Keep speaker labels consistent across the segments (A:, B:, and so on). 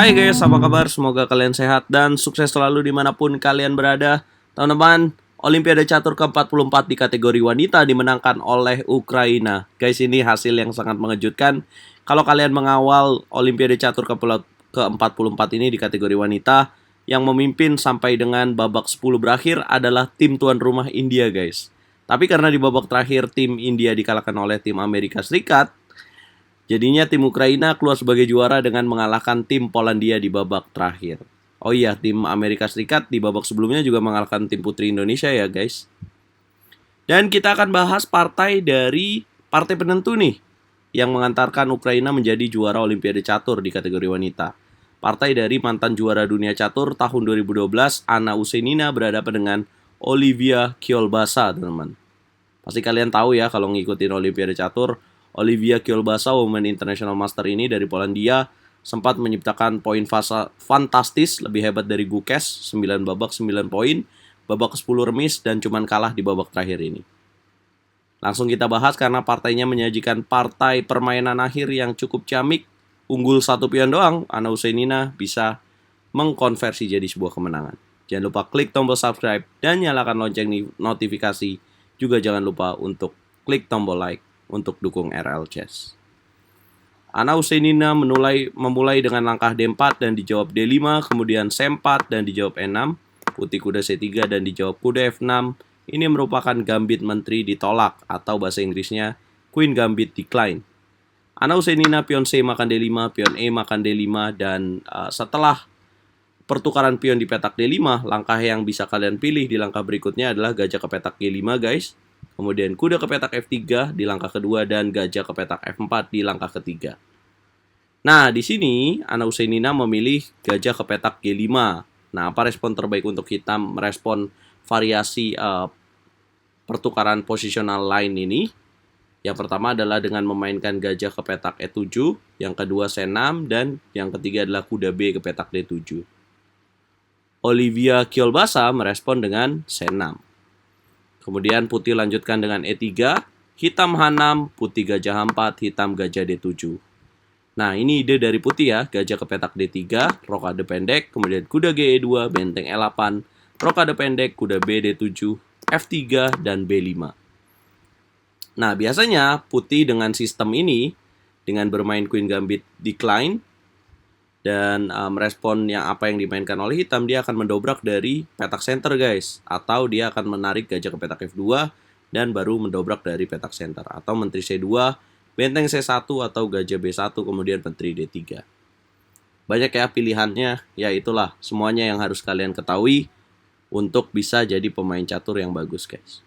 A: Hai guys, apa kabar? Semoga kalian sehat dan sukses selalu dimanapun kalian berada. Teman-teman, Olimpiade Catur ke-44 di kategori wanita dimenangkan oleh Ukraina. Guys, ini hasil yang sangat mengejutkan. Kalau kalian mengawal Olimpiade Catur ke-44 ini di kategori wanita, yang memimpin sampai dengan babak 10 berakhir adalah tim tuan rumah India, guys. Tapi karena di babak terakhir tim India dikalahkan oleh tim Amerika Serikat, jadinya tim Ukraina keluar sebagai juara dengan mengalahkan tim Polandia di babak terakhir. Oh iya, tim Amerika Serikat di babak sebelumnya juga mengalahkan tim putri Indonesia ya guys. Dan kita akan bahas partai penentu nih yang mengantarkan Ukraina menjadi juara Olimpiade Catur di kategori wanita. Partai dari mantan juara dunia catur tahun 2012, Anna Usenina berhadapan dengan Olivia Kiolbasa, teman-teman. Pasti kalian tahu ya kalau ngikutin Olimpiade Catur, Olivia Kiolbasa, Women International Master ini dari Polandia, sempat menciptakan poin fantastis, lebih hebat dari Gukes, 9 babak 9 poin, babak ke-10 remis, dan cuman kalah di babak terakhir ini. Langsung kita bahas karena partainya menyajikan partai permainan akhir yang cukup ciamik, unggul satu pion doang, Anna Usenina bisa mengkonversi jadi sebuah kemenangan. Jangan lupa klik tombol subscribe dan nyalakan lonceng notifikasi. Juga jangan lupa untuk klik tombol like untuk dukung RL Chess. Anna Usenina memulai dengan langkah D4 dan dijawab D5, kemudian C4 dan dijawab E6, putih kuda C3 dan dijawab kuda F6. Ini merupakan gambit menteri ditolak atau bahasa Inggrisnya Queen Gambit Decline. Anna Usenina pion C makan D5, pion E makan D5, dan setelah pertukaran pion di petak D5, langkah yang bisa kalian pilih di langkah berikutnya adalah gajah ke petak G5 guys. Kemudian kuda ke petak F3 di langkah kedua dan gajah ke petak F4 di langkah ketiga. Nah, di sini Anna Usenina memilih gajah ke petak G5. Nah, apa respon terbaik untuk hitam merespon variasi pertukaran posisional lain ini? Yang pertama adalah dengan memainkan gajah ke petak E7, yang kedua C6, dan yang ketiga adalah kuda B ke petak D7. Olivia Kiolbasa merespon dengan C6. Kemudian putih lanjutkan dengan E3, hitam H6, putih gajah H4, hitam gajah D7. Nah, ini ide dari putih ya, gajah ke petak D3, rokade pendek, kemudian kuda GE2, benteng E8, rokade pendek, kuda B D7, F3, dan B5. Nah, biasanya putih dengan sistem ini, dengan bermain Queen Gambit Decline, dan merespon apa yang dimainkan oleh hitam, dia akan mendobrak dari petak center guys, atau dia akan menarik gajah ke petak F2 dan baru mendobrak dari petak center, atau menteri C2, benteng C1, atau gajah B1, kemudian menteri D3. Banyak ya pilihannya, ya itulah semuanya yang harus kalian ketahui untuk bisa jadi pemain catur yang bagus guys.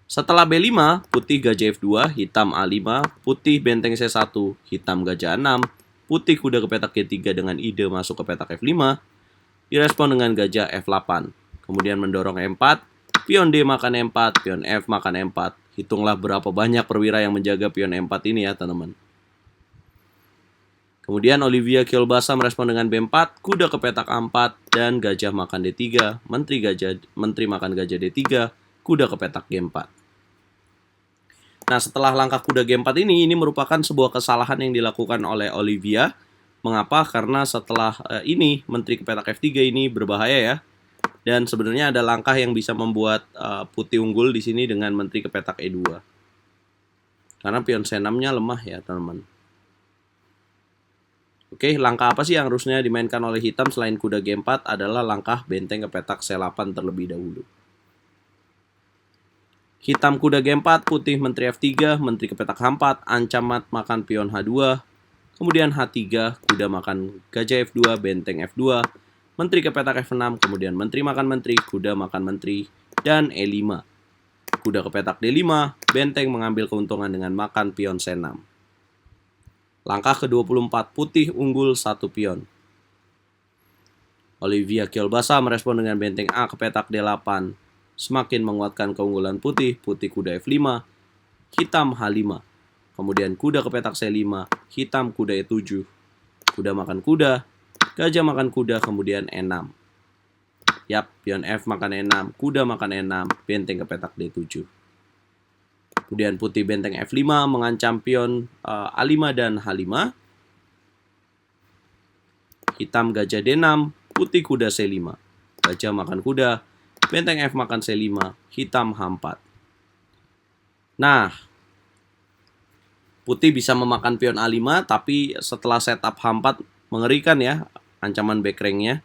A: Setelah B5, putih gajah F2, hitam A5, putih benteng C1, hitam gajah A6, putih kuda ke petak G3 dengan ide masuk ke petak F5, direspon dengan gajah F8. Kemudian mendorong E4, pion D makan E4, pion F makan E4. Hitunglah berapa banyak perwira yang menjaga pion E4 ini ya teman-teman. Kemudian Olivia Kiolbasa merespon dengan B4, kuda ke petak A4, dan gajah makan D3, menteri makan gajah D3, kuda ke petak G4. Nah, setelah langkah kuda G4 ini merupakan sebuah kesalahan yang dilakukan oleh Olivia. Mengapa? Karena setelah ini, menteri ke petak F3 ini berbahaya ya. Dan sebenarnya ada langkah yang bisa membuat putih unggul di sini dengan menteri ke petak E2. Karena pion C6-nya lemah ya, teman-teman. Oke, langkah apa sih yang harusnya dimainkan oleh hitam selain kuda G4 adalah langkah benteng ke petak C8 terlebih dahulu. Hitam kuda G4, putih menteri F3, menteri ke petak H4, ancam mat makan pion H2, kemudian H3, kuda makan gajah F2, benteng F2, menteri ke petak F6, kemudian menteri makan menteri, kuda makan menteri, dan E5. Kuda ke petak D5, benteng mengambil keuntungan dengan makan pion C6. Langkah ke-24, putih unggul 1 pion. Olivia Kiolbasa merespon dengan benteng A ke petak D8. Semakin menguatkan keunggulan putih, putih kuda F5, hitam H5. Kemudian kuda ke petak C5, hitam kuda E7. Kuda makan kuda, gajah makan kuda, kemudian E6. Yap, pion F makan E6, kuda makan E6, benteng ke petak D7. Kemudian putih benteng F5 mengancam pion A5 dan H5. hitam gajah D6, putih kuda C5. Gajah makan kuda, benteng F makan C5, hitam H4. Nah, putih bisa memakan pion A5, tapi setelah setup H4 mengerikan ya ancaman backrank-nya.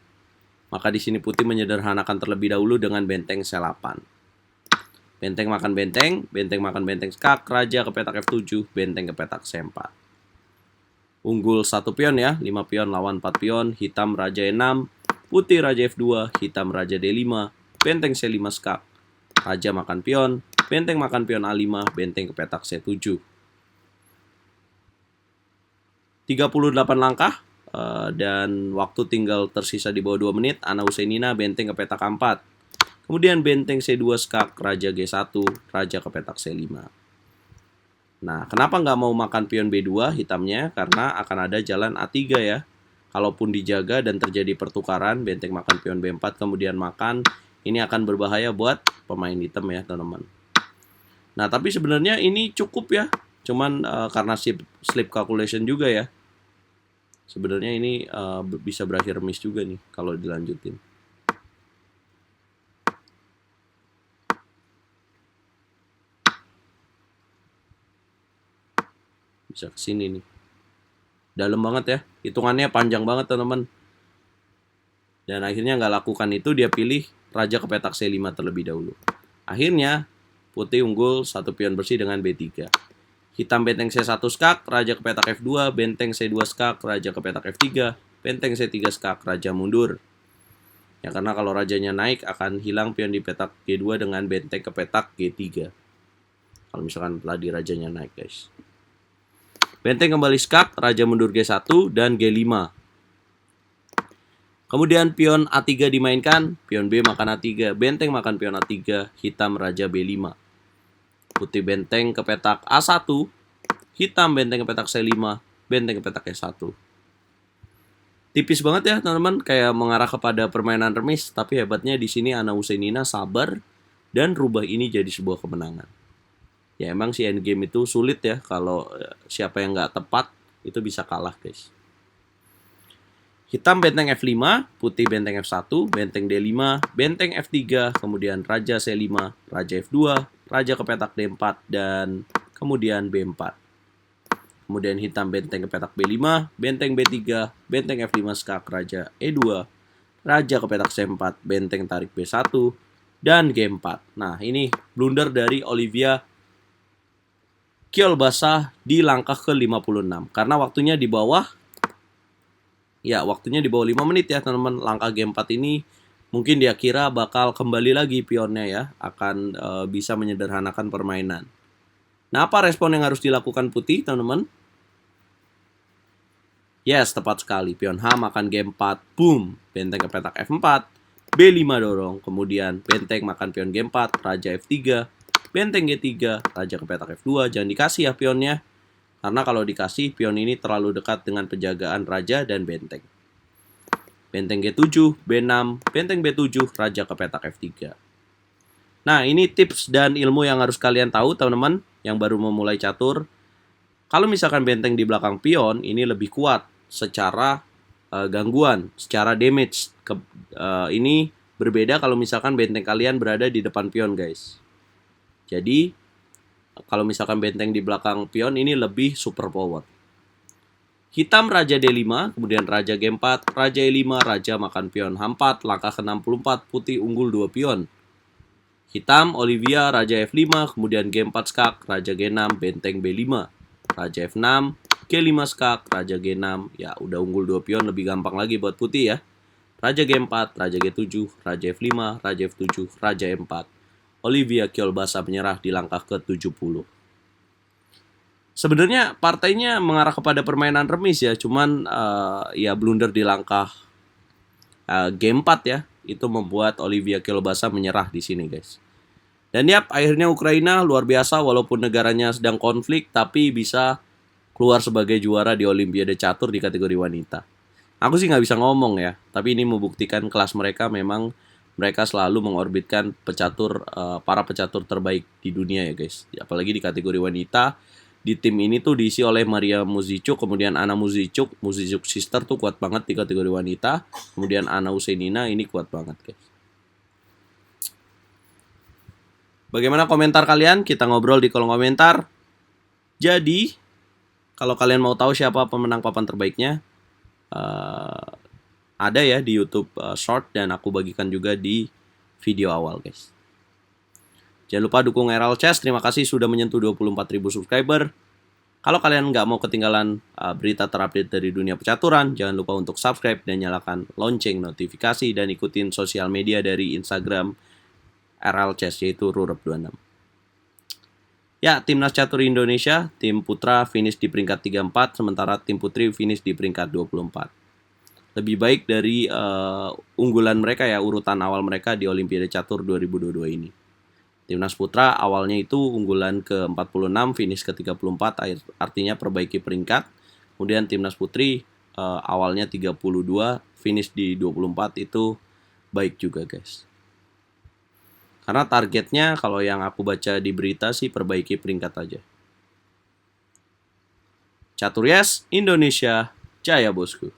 A: Maka di sini putih menyederhanakan terlebih dahulu dengan benteng C8. Benteng makan benteng, benteng makan benteng skak, raja ke petak F7, benteng ke petak C4. Unggul 1 pion ya, 5 pion lawan 4 pion, hitam raja E6, putih raja F2, hitam raja D5, benteng C5 skak, raja makan pion, benteng makan pion A5, benteng ke petak C7. 38 langkah dan waktu tinggal tersisa di bawah 2 menit. Ana Husainina benteng ke petak 4. Kemudian benteng C2 skak, raja G1, raja ke petak C5. Nah, kenapa nggak mau makan pion B2 hitamnya? Karena akan ada jalan A3 ya. Kalaupun dijaga dan terjadi pertukaran, benteng makan pion B4 kemudian makan, ini akan berbahaya buat pemain hitam ya teman-teman. Nah, tapi sebenarnya ini cukup ya. Cuman karena slip calculation juga ya. Sebenarnya ini bisa berakhir miss juga nih kalau dilanjutin. Bisa ke sini nih. Dalam banget ya. Hitungannya panjang banget teman-teman. Dan akhirnya nggak lakukan itu, dia pilih raja ke petak C5 terlebih dahulu. Akhirnya putih unggul 1 pion bersih dengan B3. Hitam benteng C1 skak, raja ke petak F2, benteng C2 skak, raja ke petak F3, benteng C3 skak, raja mundur. Ya karena kalau rajanya naik akan hilang pion di petak G2 dengan benteng ke petak G3. Kalau misalkan tadi rajanya naik guys. Benteng kembali skak, raja mundur G1 dan G5. Kemudian pion A3 dimainkan, pion B makan A3, benteng makan pion A3, hitam raja B5. Putih benteng ke petak A1, hitam benteng ke petak C5, benteng ke petak E1. Tipis banget ya teman-teman, kayak mengarah kepada permainan remis, tapi hebatnya di sini Ana Husainina sabar dan rubah ini jadi sebuah kemenangan. Ya emang si endgame itu sulit ya, kalau siapa yang nggak tepat itu bisa kalah guys. Hitam benteng F5, putih benteng F1, benteng D5, benteng F3, kemudian raja C5, raja F2, raja ke petak D4, dan kemudian B4. Kemudian hitam benteng ke petak B5, benteng B3, benteng F5 skak, raja E2, raja ke petak C4, benteng tarik B1, dan G4. Nah ini blunder dari Olivia Kyolbasa di langkah ke-56. Karena waktunya di bawah 5 menit ya teman-teman. Langkah G4 ini mungkin dia kira bakal kembali lagi pionnya ya. Akan bisa menyederhanakan permainan. Nah apa respon yang harus dilakukan putih teman-teman? Yes, tepat sekali. Pion H makan G4. Boom. Benteng ke petak F4. B5 dorong. Kemudian benteng makan pion G4. Raja F3. Benteng G3, raja ke petak F2, jangan dikasih ya pionnya. Karena kalau dikasih, pion ini terlalu dekat dengan penjagaan raja dan benteng. Benteng G7, B6, benteng B7, raja ke petak F3. Nah, ini tips dan ilmu yang harus kalian tahu, teman-teman, yang baru memulai catur. Kalau misalkan benteng di belakang pion, ini lebih kuat secara gangguan, secara damage. Ini berbeda kalau misalkan benteng kalian berada di depan pion, guys. Jadi, kalau misalkan benteng di belakang pion ini lebih super power. Hitam raja D5, kemudian raja G4, raja E5, raja makan pion H4, langkah ke-64, putih unggul 2 pion. Hitam Olivia raja F5, kemudian G4 skak, raja G6, benteng B5, raja F6, G5 skak, raja G6. Ya, udah unggul 2 pion, lebih gampang lagi buat putih ya. Raja G4, raja G7, raja F5, raja F7, raja E4. Olivia Kyolbasa menyerah di langkah ke-70. Sebenarnya partainya mengarah kepada permainan remis ya, cuman ya blunder di langkah game 4 ya, itu membuat Olivia Kyolbasa menyerah di sini guys. Dan ya akhirnya Ukraina luar biasa walaupun negaranya sedang konflik tapi bisa keluar sebagai juara di Olimpiade Catur di kategori wanita. Aku sih nggak bisa ngomong ya, tapi ini membuktikan kelas mereka memang mereka selalu mengorbitkan para pecatur terbaik di dunia ya guys. Apalagi di kategori wanita di tim ini tuh diisi oleh Maria Muzicuk, kemudian Ana Muzicuk sister tuh kuat banget di kategori wanita, kemudian Ana Usenina ini kuat banget guys. Bagaimana komentar kalian? Kita ngobrol di kolom komentar. Jadi, kalau kalian mau tahu siapa pemenang papan terbaiknya, ada ya di YouTube Short dan aku bagikan juga di video awal guys. Jangan lupa dukung RL Chess. Terima kasih sudah menyentuh 24.000 subscriber. Kalau kalian nggak mau ketinggalan berita terupdate dari dunia percaturan, jangan lupa untuk subscribe dan nyalakan lonceng notifikasi dan ikutin sosial media dari Instagram RL Chess yaitu Rurep26. Ya, Timnas Catur Indonesia, tim putra finish di peringkat 34, sementara tim putri finish di peringkat 24. Lebih baik dari unggulan mereka ya, urutan awal mereka di Olimpiade Catur 2022 ini. Timnas putra awalnya itu unggulan ke-46, finish ke-34, artinya perbaiki peringkat. Kemudian timnas putri awalnya 32, finish di 24 itu baik juga guys. Karena targetnya kalau yang aku baca di berita sih perbaiki peringkat aja. Catur yes, Indonesia, jaya bosku.